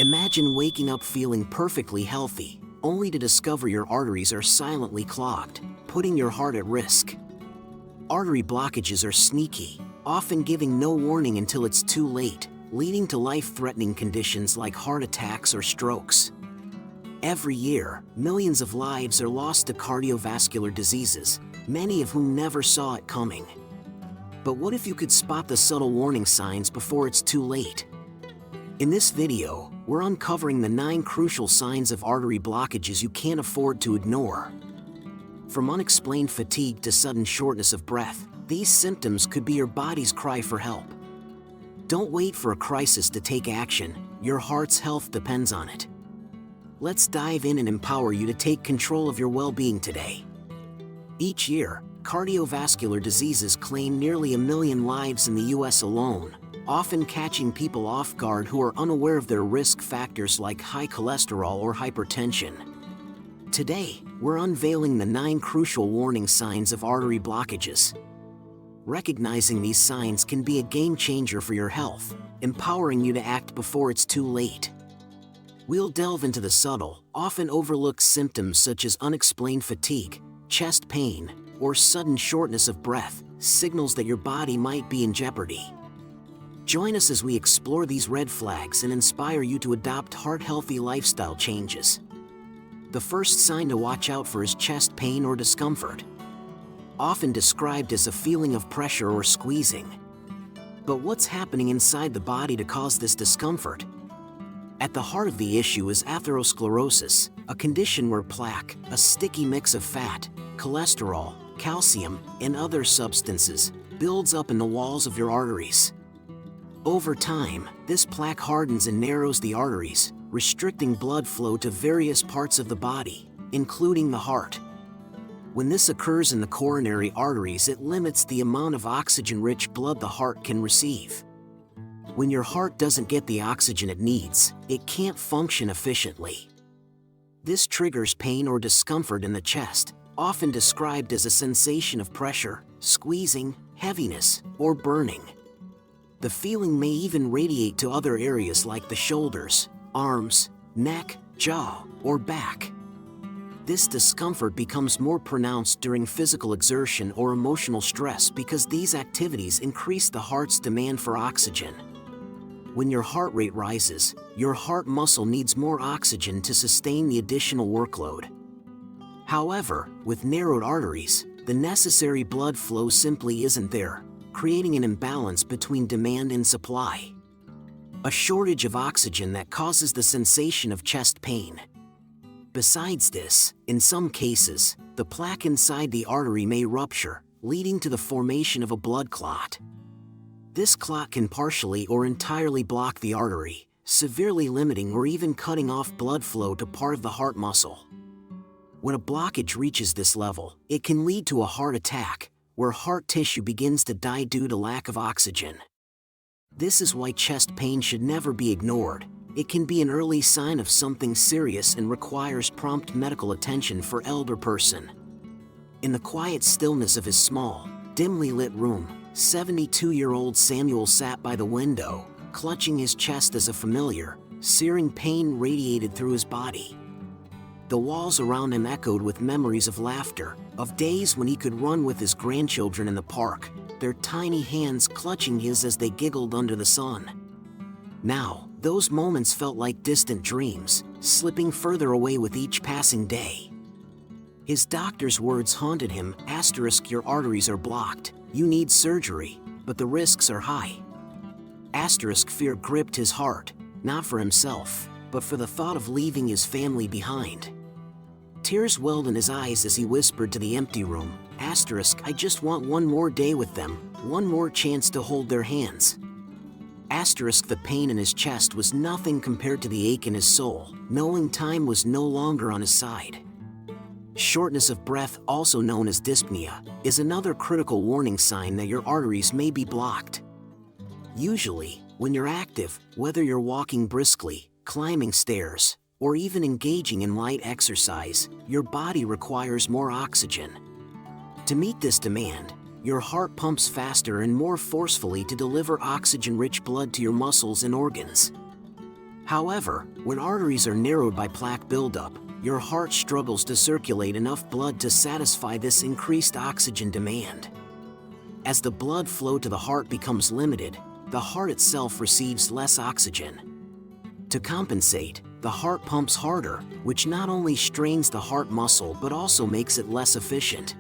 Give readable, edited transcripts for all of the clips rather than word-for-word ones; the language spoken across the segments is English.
Imagine waking up feeling perfectly healthy, only to discover your arteries are silently clogged, putting your heart at risk. Artery blockages are sneaky, often giving no warning until it's too late, leading to life-threatening conditions like heart attacks or strokes. Every year, millions of lives are lost to cardiovascular diseases, many of whom never saw it coming. But what if you could spot the subtle warning signs before it's too late? In this video, we're uncovering the 9 crucial signs of artery blockages you can't afford to ignore. From unexplained fatigue to sudden shortness of breath, these symptoms could be your body's cry for help. Don't wait for a crisis to take action, your heart's health depends on it. Let's dive in and empower you to take control of your well-being today. Each year, cardiovascular diseases claim nearly 1 million lives in the US alone, often catching people off guard who are unaware of their risk factors like high cholesterol or hypertension. Today, we're unveiling the 9 crucial warning signs of artery blockages. Recognizing these signs can be a game changer for your health, empowering you to act before it's too late. We'll delve into the subtle, often overlooked symptoms such as unexplained fatigue, chest pain, or sudden shortness of breath, signals that your body might be in jeopardy. Join us as we explore these red flags and inspire you to adopt heart-healthy lifestyle changes. The first sign to watch out for is chest pain or discomfort. Often described as a feeling of pressure or squeezing. But what's happening inside the body to cause this discomfort? At the heart of the issue is atherosclerosis, a condition where plaque, a sticky mix of fat, cholesterol, calcium, and other substances, builds up in the walls of your arteries. Over time, this plaque hardens and narrows the arteries, restricting blood flow to various parts of the body, including the heart. When this occurs in the coronary arteries, it limits the amount of oxygen-rich blood the heart can receive. When your heart doesn't get the oxygen it needs, it can't function efficiently. This triggers pain or discomfort in the chest, often described as a sensation of pressure, squeezing, heaviness, or burning. The feeling may even radiate to other areas like the shoulders, arms, neck, jaw, or back. This discomfort becomes more pronounced during physical exertion or emotional stress because these activities increase the heart's demand for oxygen. When your heart rate rises, your heart muscle needs more oxygen to sustain the additional workload. However, with narrowed arteries, the necessary blood flow simply isn't there, creating an imbalance between demand and supply. A shortage of oxygen that causes the sensation of chest pain. Besides this, in some cases, the plaque inside the artery may rupture, leading to the formation of a blood clot. This clot can partially or entirely block the artery, severely limiting or even cutting off blood flow to part of the heart muscle. When a blockage reaches this level, it can lead to a heart attack, where heart tissue begins to die due to lack of oxygen. This is why chest pain should never be ignored. It can be an early sign of something serious and requires prompt medical attention for an elder person. In the quiet stillness of his small, dimly lit room, 72-year-old Samuel sat by the window, clutching his chest as a familiar, searing pain radiated through his body. The walls around him echoed with memories of laughter, of days when he could run with his grandchildren in the park, their tiny hands clutching his as they giggled under the sun. Now, those moments felt like distant dreams, slipping further away with each passing day. His doctor's words haunted him, *, your arteries are blocked, you need surgery, but the risks are high. *, fear gripped his heart, not for himself, but for the thought of leaving his family behind. Tears welled in his eyes as he whispered to the empty room, *, I just want one more day with them, one more chance to hold their hands. *, the pain in his chest was nothing compared to the ache in his soul, knowing time was no longer on his side. Shortness of breath, also known as dyspnea, is another critical warning sign that your arteries may be blocked. Usually, when you're active, whether you're walking briskly, climbing stairs, or even engaging in light exercise, your body requires more oxygen. To meet this demand, your heart pumps faster and more forcefully to deliver oxygen-rich blood to your muscles and organs. However, when arteries are narrowed by plaque buildup, your heart struggles to circulate enough blood to satisfy this increased oxygen demand. As the blood flow to the heart becomes limited, the heart itself receives less oxygen. To compensate, the heart pumps harder, which not only strains the heart muscle but also makes it less efficient.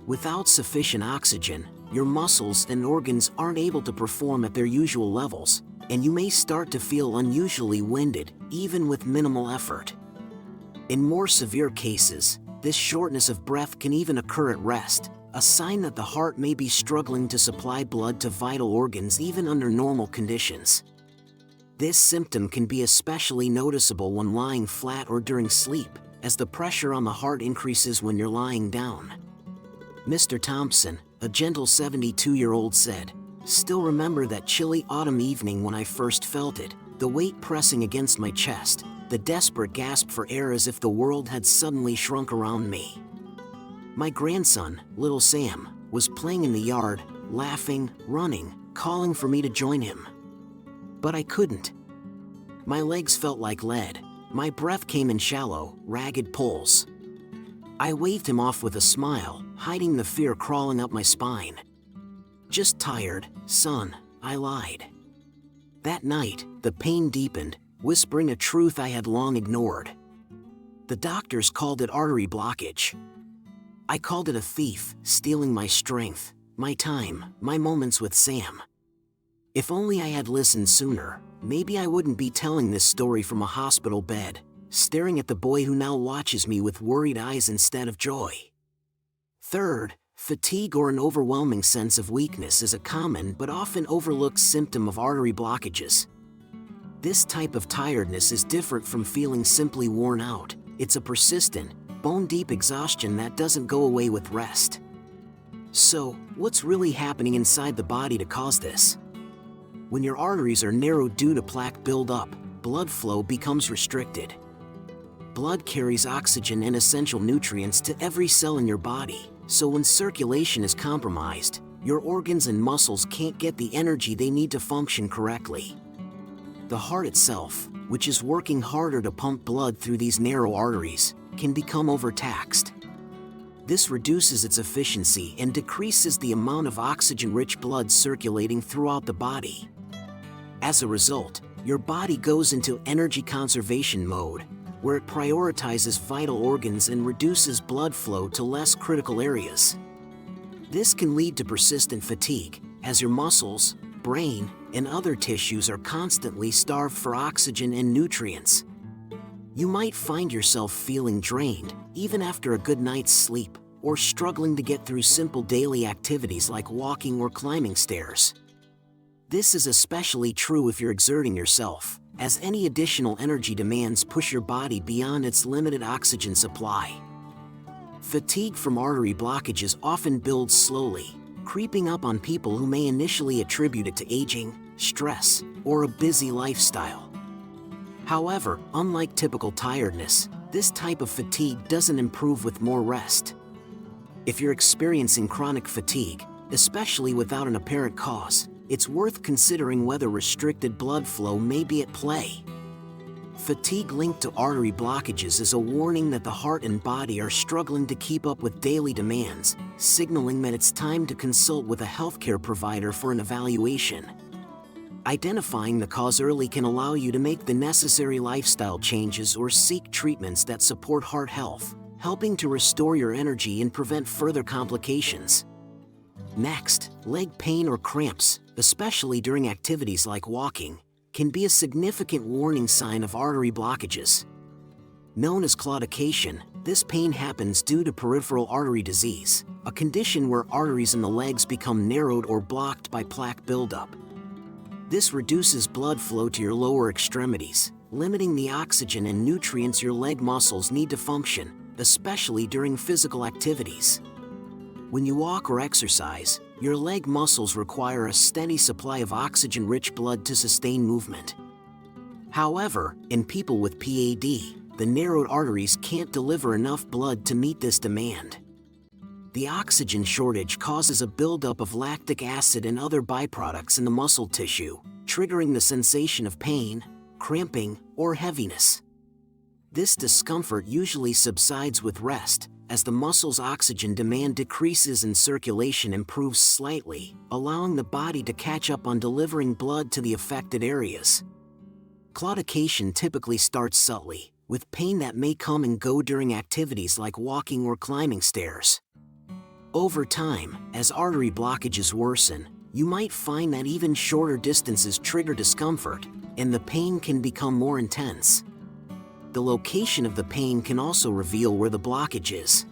Without sufficient oxygen, your muscles and organs aren't able to perform at their usual levels, and you may start to feel unusually winded, even with minimal effort. In more severe cases, this shortness of breath can even occur at rest, a sign that the heart may be struggling to supply blood to vital organs even under normal conditions. This symptom can be especially noticeable when lying flat or during sleep, as the pressure on the heart increases when you're lying down. Mr. Thompson, a gentle 72-year-old, said, "Still remember that chilly autumn evening when I first felt it, the weight pressing against my chest, the desperate gasp for air as if the world had suddenly shrunk around me. My grandson, little Sam, was playing in the yard, laughing, running, calling for me to join him. But I couldn't. My legs felt like lead. My breath came in shallow, ragged pulls. I waved him off with a smile, hiding the fear crawling up my spine. Just tired, son, I lied." That night, the pain deepened, whispering a truth I had long ignored. The doctors called it artery blockage. I called it a thief, stealing my strength, my time, my moments with Sam. If only I had listened sooner, maybe I wouldn't be telling this story from a hospital bed, staring at the boy who now watches me with worried eyes instead of joy. Third, fatigue or an overwhelming sense of weakness is a common but often overlooked symptom of artery blockages. This type of tiredness is different from feeling simply worn out. It's a persistent, bone-deep exhaustion that doesn't go away with rest. So, what's really happening inside the body to cause this? When your arteries are narrowed due to plaque buildup, blood flow becomes restricted. Blood carries oxygen and essential nutrients to every cell in your body, so when circulation is compromised, your organs and muscles can't get the energy they need to function correctly. The heart itself, which is working harder to pump blood through these narrow arteries, can become overtaxed. This reduces its efficiency and decreases the amount of oxygen-rich blood circulating throughout the body. As a result, your body goes into energy conservation mode, where it prioritizes vital organs and reduces blood flow to less critical areas. This can lead to persistent fatigue, as your muscles, brain, and other tissues are constantly starved for oxygen and nutrients. You might find yourself feeling drained, even after a good night's sleep, or struggling to get through simple daily activities like walking or climbing stairs. This is especially true if you're exerting yourself, as any additional energy demands push your body beyond its limited oxygen supply. Fatigue from artery blockages often builds slowly, creeping up on people who may initially attribute it to aging, stress, or a busy lifestyle. However, unlike typical tiredness, this type of fatigue doesn't improve with more rest. If you're experiencing chronic fatigue, especially without an apparent cause, it's worth considering whether restricted blood flow may be at play. Fatigue linked to artery blockages is a warning that the heart and body are struggling to keep up with daily demands, signaling that it's time to consult with a healthcare provider for an evaluation. Identifying the cause early can allow you to make the necessary lifestyle changes or seek treatments that support heart health, helping to restore your energy and prevent further complications. Next, leg pain or cramps, especially during activities like walking, can be a significant warning sign of artery blockages. Known as claudication, this pain happens due to peripheral artery disease, a condition where arteries in the legs become narrowed or blocked by plaque buildup. This reduces blood flow to your lower extremities, limiting the oxygen and nutrients your leg muscles need to function, especially during physical activities. When you walk or exercise, your leg muscles require a steady supply of oxygen-rich blood to sustain movement. However, in people with PAD, the narrowed arteries can't deliver enough blood to meet this demand. The oxygen shortage causes a buildup of lactic acid and other byproducts in the muscle tissue, triggering the sensation of pain, cramping, or heaviness. This discomfort usually subsides with rest, as the muscle's oxygen demand decreases and circulation improves slightly, allowing the body to catch up on delivering blood to the affected areas. Claudication typically starts subtly, with pain that may come and go during activities like walking or climbing stairs. Over time, as artery blockages worsen, you might find that even shorter distances trigger discomfort, and the pain can become more intense. The location of the pain can also reveal where the blockage is.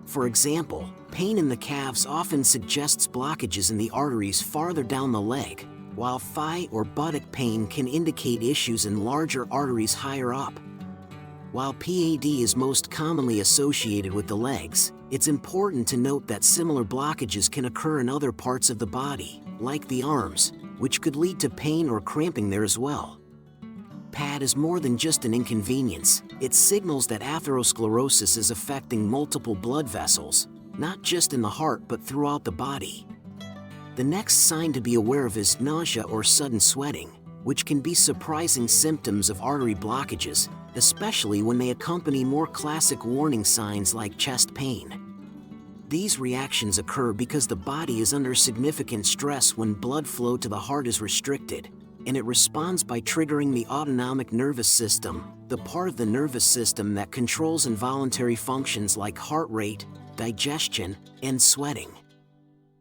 For example, pain in the calves often suggests blockages in the arteries farther down the leg, while thigh or buttock pain can indicate issues in larger arteries higher up. While PAD is most commonly associated with the legs, it's important to note that similar blockages can occur in other parts of the body, like the arms, which could lead to pain or cramping there as well. PAD is more than just an inconvenience. It signals that atherosclerosis is affecting multiple blood vessels, not just in the heart but throughout the body. The next sign to be aware of is nausea or sudden sweating, which can be surprising symptoms of artery blockages, especially when they accompany more classic warning signs like chest pain. These reactions occur because the body is under significant stress when blood flow to the heart is restricted, and it responds by triggering the autonomic nervous system, the part of the nervous system that controls involuntary functions like heart rate, digestion, and sweating.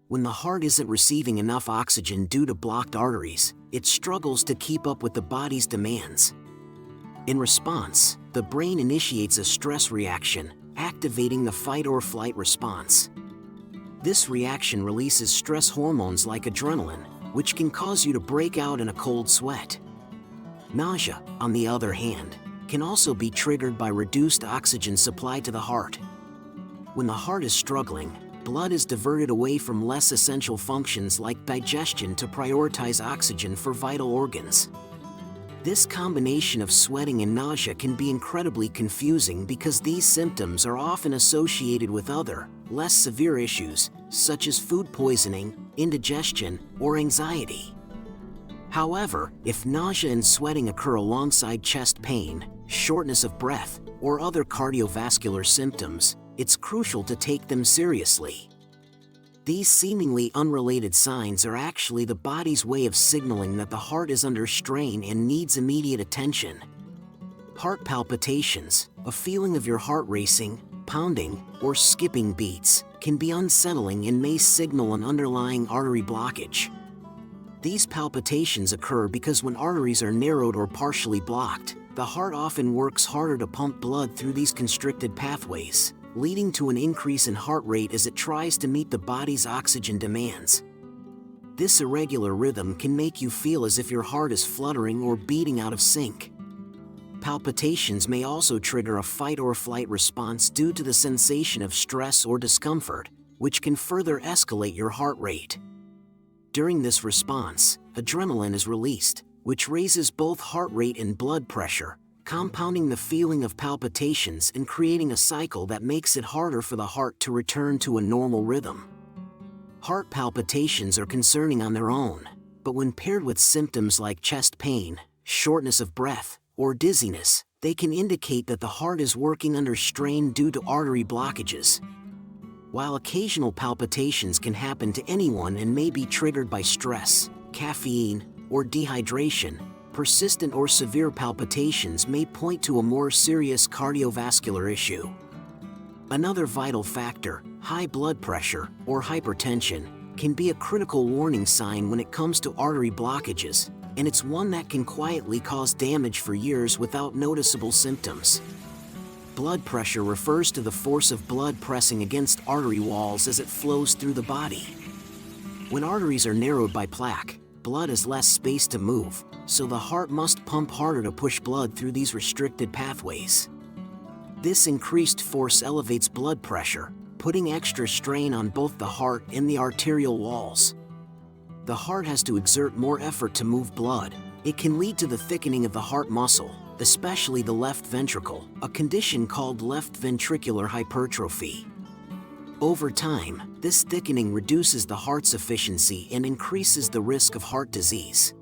When the heart isn't receiving enough oxygen due to blocked arteries, it struggles to keep up with the body's demands. In response, the brain initiates a stress reaction, activating the fight or flight response. This reaction releases stress hormones like adrenaline, which can cause you to break out in a cold sweat. Nausea, on the other hand, can also be triggered by reduced oxygen supply to the heart. When the heart is struggling, blood is diverted away from less essential functions like digestion to prioritize oxygen for vital organs. This combination of sweating and nausea can be incredibly confusing because these symptoms are often associated with other, less severe issues, such as food poisoning, indigestion, or anxiety. However, if nausea and sweating occur alongside chest pain, shortness of breath, or other cardiovascular symptoms, it's crucial to take them seriously. These seemingly unrelated signs are actually the body's way of signaling that the heart is under strain and needs immediate attention. Heart palpitations, a feeling of your heart racing, pounding, or skipping beats, can be unsettling and may signal an underlying artery blockage. These palpitations occur because when arteries are narrowed or partially blocked, the heart often works harder to pump blood through these constricted pathways, leading to an increase in heart rate as it tries to meet the body's oxygen demands. This irregular rhythm can make you feel as if your heart is fluttering or beating out of sync. Palpitations may also trigger a fight or flight response due to the sensation of stress or discomfort, which can further escalate your heart rate. During this response, adrenaline is released, which raises both heart rate and blood pressure, compounding the feeling of palpitations and creating a cycle that makes it harder for the heart to return to a normal rhythm. Heart palpitations are concerning on their own, but when paired with symptoms like chest pain, shortness of breath, or dizziness, they can indicate that the heart is working under strain due to artery blockages. While occasional palpitations can happen to anyone and may be triggered by stress, caffeine, or dehydration, persistent or severe palpitations may point to a more serious cardiovascular issue. Another vital factor, high blood pressure or hypertension, can be a critical warning sign when it comes to artery blockages, and it's one that can quietly cause damage for years without noticeable symptoms. Blood pressure refers to the force of blood pressing against artery walls as it flows through the body. When arteries are narrowed by plaque, blood has less space to move, so the heart must pump harder to push blood through these restricted pathways. This increased force elevates blood pressure, putting extra strain on both the heart and the arterial walls. The heart has to exert more effort to move blood. It can lead to the thickening of the heart muscle, especially the left ventricle, a condition called left ventricular hypertrophy. Over time, this thickening reduces the heart's efficiency and increases the risk of heart disease.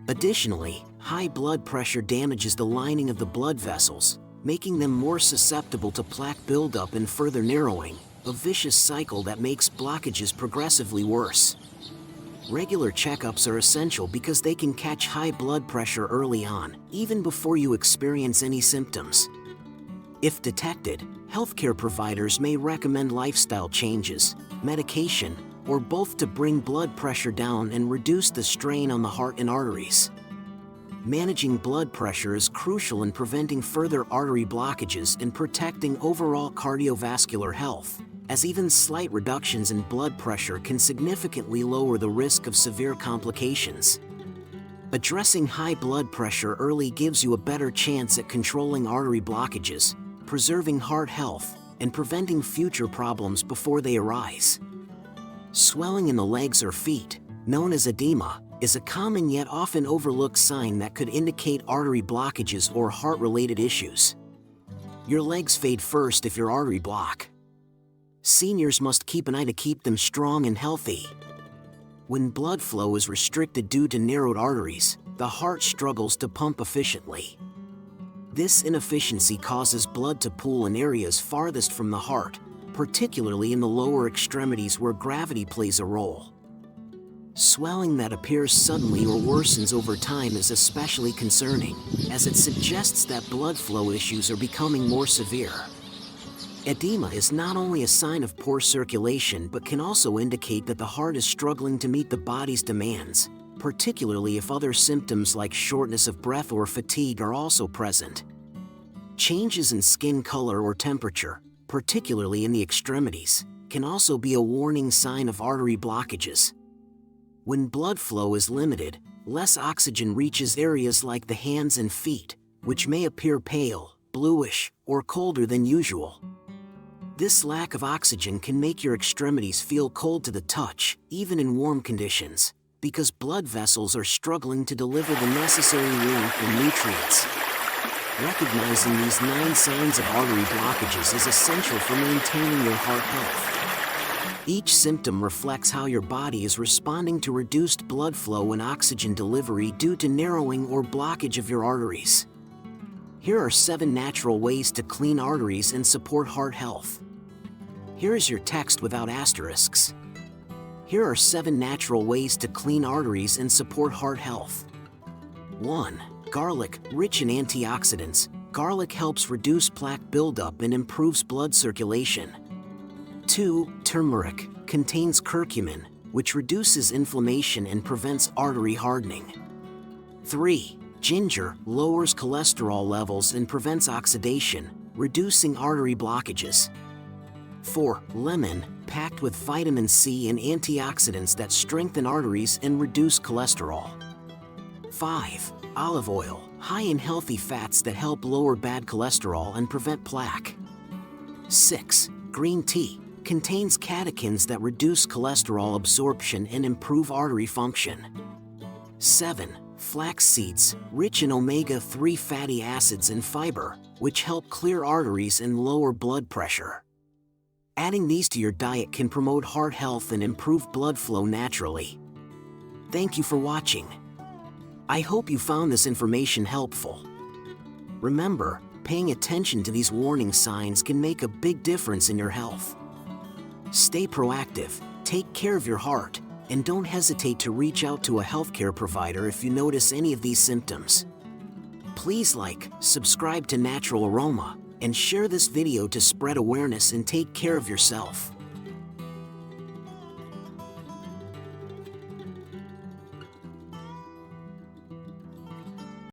Additionally, High blood pressure damages the lining of the blood vessels, making them more susceptible to plaque buildup and further narrowing, a vicious cycle that makes blockages progressively worse. Regular checkups are essential because they can catch high blood pressure early on, even before you experience any symptoms. If detected, healthcare providers may recommend lifestyle changes, medication, or both to bring blood pressure down and reduce the strain on the heart and arteries. Managing blood pressure is crucial in preventing further artery blockages and protecting overall cardiovascular health, as even slight reductions in blood pressure can significantly lower the risk of severe complications. Addressing high blood pressure early gives you a better chance at controlling artery blockages, preserving heart health, and preventing future problems before they arise. Swelling in the legs or feet, known as edema, is a common yet often overlooked sign that could indicate artery blockages or heart-related issues. Your legs fade first if your artery block. Seniors must keep an eye to keep them strong and healthy. When blood flow is restricted due to narrowed arteries, the heart struggles to pump efficiently. This inefficiency causes blood to pool in areas farthest from the heart, particularly in the lower extremities where gravity plays a role. Swelling that appears suddenly or worsens over time is especially concerning, as it suggests that blood flow issues are becoming more severe. Edema is not only a sign of poor circulation but can also indicate that the heart is struggling to meet the body's demands, particularly if other symptoms like shortness of breath or fatigue are also present. Changes in skin color or temperature, particularly in the extremities, can also be a warning sign of artery blockages. When blood flow is limited, less oxygen reaches areas like the hands and feet, which may appear pale, bluish, or colder than usual. This lack of oxygen can make your extremities feel cold to the touch, even in warm conditions, because blood vessels are struggling to deliver the necessary warmth and nutrients. Recognizing these 9 signs of artery blockages is essential for maintaining your heart health. Each symptom reflects how your body is responding to reduced blood flow and oxygen delivery due to narrowing or blockage of your arteries. Here are 7 natural ways to clean arteries and support heart health. Here is your text without asterisks. Here are 7 natural ways to clean arteries and support heart health. 1. Garlic, rich in antioxidants. Garlic helps reduce plaque buildup and improves blood circulation. 2. Turmeric, contains curcumin, which reduces inflammation and prevents artery hardening. 3. Ginger, lowers cholesterol levels and prevents oxidation, reducing artery blockages. 4. Lemon, packed with vitamin C and antioxidants that strengthen arteries and reduce cholesterol. 5. Olive oil, high in healthy fats that help lower bad cholesterol and prevent plaque. 6. Green tea, contains catechins that reduce cholesterol absorption and improve artery function. 7. Flax seeds, rich in omega-3 fatty acids and fiber, which help clear arteries and lower blood pressure. Adding these to your diet can promote heart health and improve blood flow naturally. Thank you for watching. I hope you found this information helpful. Remember, paying attention to these warning signs can make a big difference in your health. Stay proactive, take care of your heart, and don't hesitate to reach out to a healthcare provider if you notice any of these symptoms. Please like, subscribe to Natural Aroma, and share this video to spread awareness and take care of yourself.